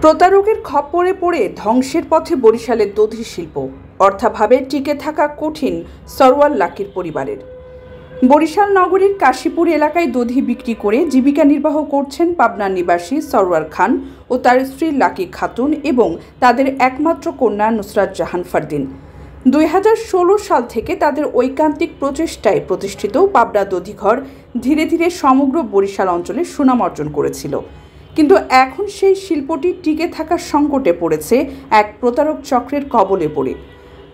প্রতারকের খপ্পরে পড়ে ধ্বংসের পথে বরিশালের দধি শিল্প। অর্থাভাবে টিকে থাকা কঠিন সরওয়ার লাকির পরিবারের। বরিশাল নগরীর কাশীপুর এলাকায় দধি বিক্রি করে জীবিকা নির্বাহ করছেন পাবনা নিবাসী সরওয়ার খান ও তার স্ত্রী লাকি খাতুন এবং তাদের একমাত্র কন্যা নুসরাত জাহান ফারদিন। 2016 সাল থেকে তাদের ঐকান্তিক প্রচেষ্টায় প্রতিষ্ঠিত পাবনা দধিঘর ধীরে ধীরে সমগ্র বরিশাল অঞ্চলে সুনাম অর্জন করেছিল। কিন্তু এখন সেই শিল্পটি টিকে থাকার সংকটে পড়েছে এক প্রতারক চক্রের কবলে পড়ে।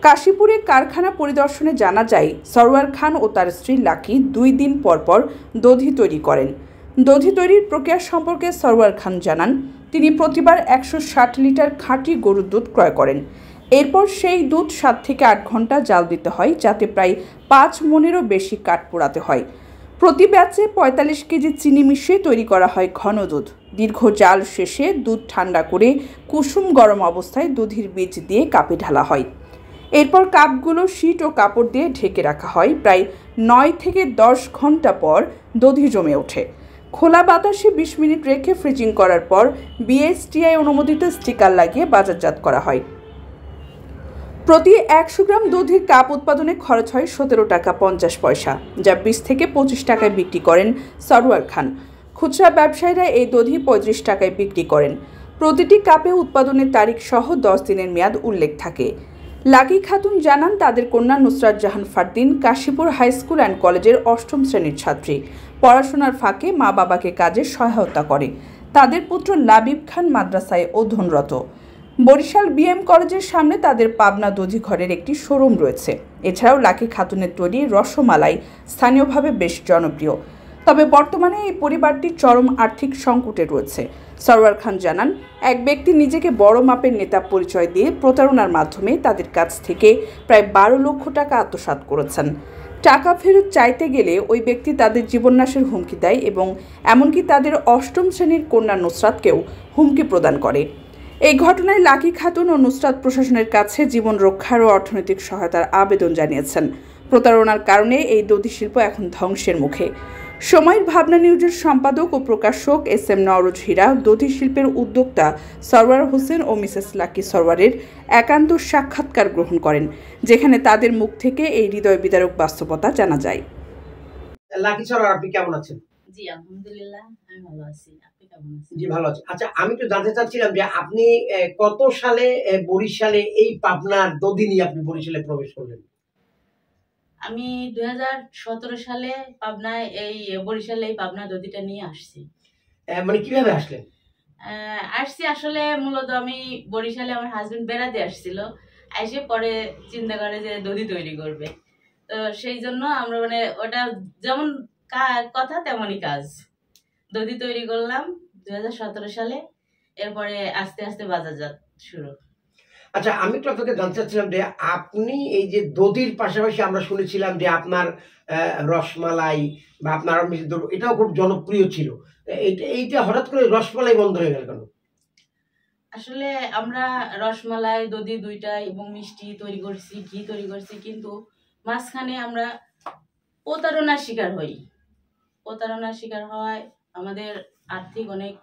কাশীপুরে কারখানা পরিদর্শনে জানা যায়, সরওয়ার খান ও তার স্ত্রী লাকি 2 দিন পর দধি তৈরি করেন। দধি তৈরির প্রক্রিয়া সম্পর্কে সরওয়ার খান জানান, তিনি প্রতিবার 160 লিটার খাঁটি গরুর দুধ ক্রয় করেন। এরপর সেই দুধ 7 থেকে 8 ঘন্টা জাল দিতে হয়, যাতে প্রায় 5 মণেরও বেশি কাঠ পোড়াতে হয়। প্রতি ব্যাচে 45 কেজি চিনি মিশিয়ে তৈরি করা হয় ঘন দুধ। দীর্ঘ জাল শেষে দুধ ঠান্ডা করে কুসুম গরম অবস্থায় দধির বীজ দিয়ে কাপে ঢালা হয়। এরপর কাপগুলো শীট ও কাপড় দিয়ে ঢেকে রাখা হয়। প্রায় 9 থেকে 10 ঘন্টা পর দধি জমে ওঠে। খোলা বাতাসে 20 মিনিট রেখে ফ্রিজিং করার পর বিএসটিআই অনুমোদিত স্টিকার লাগিয়ে বাজারজাত করা হয়। প্রতি 100 গ্রাম দধির কাপ উৎপাদনে খরচ হয় 17 টাকা 50 পয়সা, যা 20 থেকে 25 টাকায় বিক্রি করেন সরওয়ার খান। খুচরা ব্যবসায়ীরা এই দধি 35 টাকায় বিক্রি করেন। প্রতিটি কাপে উৎপাদনের তারিখ সহ 10 দিনের মেয়াদ উল্লেখ থাকে। লাকি খাতুন জানান, তাদের কন্যা Nusrat Jahan Fardin Kashipur high school and কলেজের 8ম শ্রেণীর ছাত্রী। পড়াশোনার ফাঁকে মা বাবাকে কাজে সহায়তা করে। তাদের পুত্র লাবিব খান মাদ্রাসায় অধ্যয়নরত। বরিশাল বিএম কলেজের সামনে তাদের পাবনা দধিঘরের একটি শোরুম রয়েছে। এছাড়াও লাকি খাতুনের তৈরি রসমালাই স্থানীয়ভাবে বেশ জনপ্রিয়। তবে বর্তমানে এই পরিবারটি চরম আর্থিক সংকটে রয়েছে। সরওয়ার খান জানান, এক ব্যক্তি নিজেকে বড় মাপের নেতা পরিচয় দিয়ে প্রতারণার মাধ্যমে তাদের কাছ থেকে প্রায় 12 লক্ষ টাকা আত্মসাৎ করেছেন। টাকা ফেরত চাইতে গেলে ওই ব্যক্তি তাদের জীবননাশের হুমকি দেয় এবং এমনকি তাদের 8ম শ্রেণীর কন্যা নুসরাতকেও হুমকি প্রদান করে। এই ঘটনায় লাকি খাতুন ও নুসরাত প্রশাসনের কাছে জীবন রক্ষার ও অর্থনৈতিক সহায়তার আবেদন জানিয়েছেন। প্রতারণার কারণে এই দধি শিল্প এখন ধ্বংসের মুখে। সময়ের ভাবনা নিউজের সম্পাদক ও প্রকাশক SM নওরোজ হীরা দধি শিল্পের উদ্যোক্তা সরওয়ার হোসেন ও মিসেস লাকি সরওয়ারের একান্ত সাক্ষাৎকার গ্রহণ করেন, যেখানে তাদের মুখ থেকে এই হৃদয় বিদারক বাস্তবতা জানা যায়। লাকি সরওয়ার, আপনি কেমন আছেন? জি আলহামদুলিল্লাহ, আমি ভালো আছি। আপনি কেমন আছেন? জি ভালো আছি। আচ্ছা, আমি তো জানতে চাচ্ছিলাম যে আপনি কত সালে বরিশালে এই পাবনার দধি নিয়ে আপনি বরিশালে প্রবেশ করলেন? আমি 2017 সালে পাবনায় বরিশালে এই পাবনা দধিটা নিয়ে আসছি। মানে কিভাবে আসলেন? আসছি আসলে মূলত আমি বরিশালে আমার হাজবেন্ড বেড়াতে আসছিল, এসে পরে চিন্তা করে যে দধি তৈরি করবে। তো সেই জন্য আমরা মানে ওটা যেমন কথা তেমনই কাজ, দধি তৈরি করলাম 2017 সালে। এরপরে আস্তে আস্তে বাজারজাত শুরু। আচ্ছা, আমি তো আপনাকে জানতে চাচ্ছিলাম যে আপনি এই যে দধির পাশাপাশি আমরা শুনেছিলাম যে আপনার রসমালাই বা আপনার এটাও খুব জনপ্রিয় ছিল। এইটা হঠাৎ করে রসমালাই বন্ধ হয়ে গেল কেন? আসলে আমরা রসমালাই, দধি দুইটাই এবং মিষ্টি তৈরি করছি, ঘি তৈরি করছি, কিন্তু মাঝখানে আমরা প্রতারণার শিকার হই। প্রতারণার শিকার হওয়ায় আমাদের আর্থিক অনেক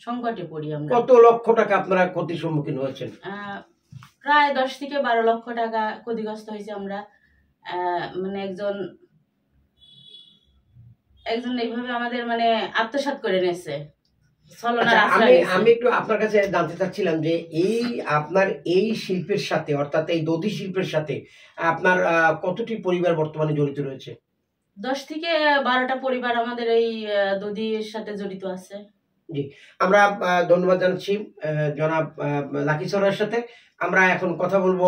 সংকটে পড়ি আমরা। কত লক্ষ টাকা আপনারা ক্ষতির সম্মুখীন হয়েছেন? প্রায় 10 থেকে 12 লক্ষ টাকা ক্ষতিগ্রস্ত হয়েছে আমরা। মানে একজন এইভাবে আমাদের মানে আত্মসাৎ করে নিয়েছে। আমি একটু আপনার কাছে জানতে চাচ্ছিলাম যে এই আপনার এই শিল্পের সাথে, অর্থাৎ এই দধি শিল্পের সাথে আপনার কতটি পরিবার বর্তমানে জড়িত রয়েছে? 10 থেকে 12টা পরিবার আমাদের এই দধির সাথে জড়িত আছে। জি, আমরা ধন্যবাদ জানাচ্ছি জনাব লাকি সরওয়ারের সাথে। আমরা এখন কথা বলবো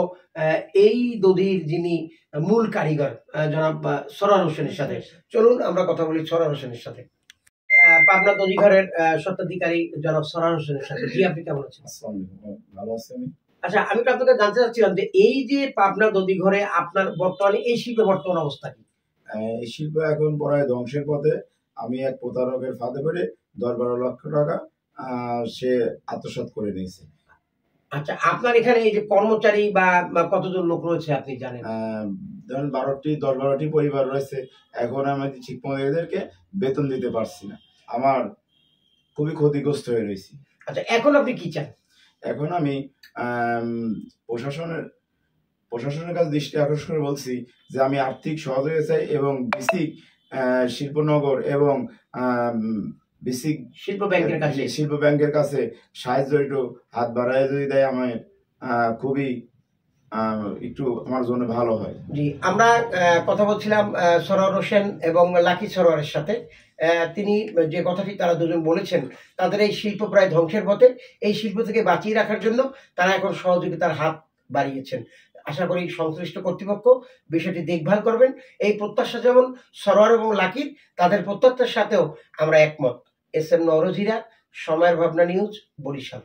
এই দধির যিনি মূল কারিগর জনাব সরওয়ার হোসেনের সাথে। চলুন আমরা কথা বলি সরওয়ার হোসেনের সাথে, পাবনা দধিঘরের স্বত্বাধিকারী জনাব সরওয়ার হোসেনের সাথে। জি, আপনি কেমন আছেন? ভালো আছি আমি। আচ্ছা, আমি তো আপনাকে জানতে চাচ্ছিলাম যে এই যে পাবনা দধিঘরে আপনার বর্তমানে এই শিল্পের বর্তমান অবস্থা কি? এই শিল্প এখন প্রায় ধ্বংসের পথে। আমি এক প্রতারকের ফাঁদে পড়ে 10-12 লক্ষ টাকা সে আত্মসাৎ করে নিয়েছে। আচ্ছা, আপনার এখানে এই যে কর্মচারী বা কতজন লোক রয়েছে আপনি জানেন? ধরেন 10-12টি পরিবার রয়েছে। এখন আমি ঠিক মতো এদেরকে বেতন দিতে পারছি না। আমার খুবই ক্ষতিগ্রস্ত হয়ে রয়েছি। আচ্ছা, এখন আপনি কি চান? এখন আমি প্রশাসনের কাছে দৃষ্টি আকর্ষণ করে বলছি যে আমি আর্থিক সহযোগিতা চাই এবং বিসিক শিল্পনগর এবং বিসিক শিল্প ব্যাংকের কাছে সাহায্য একটু হাত বাড়ায় যদি দেয় আমার খুবই একটু আমার জন্য ভালো হয়। জি, আমরা কথা বলছিলাম সরোয়ার হোসেন এবং লাকি সরোয়ারের সাথে। তিনি যে কথাটি তারা দুজন বলেছেন, তাদের এই শিল্প প্রায় ধ্বংসের পথে, এই শিল্প থেকে বাঁচিয়ে রাখার জন্য তারা এখন সহযোগিতার হাত বাড়িয়েছেন। আশা করি সংশ্লিষ্ট কর্তৃপক্ষ বিষয়টি দেখভাল করবেন। এই প্রত্যাশা যেমন সরোয়ার এবং লাকির, তাদের প্রত্যাশার সাথেও আমরা একমত। এস এম নওরোজ হীরা, সময়ের ভাবনা নিউজ, বরিশাল।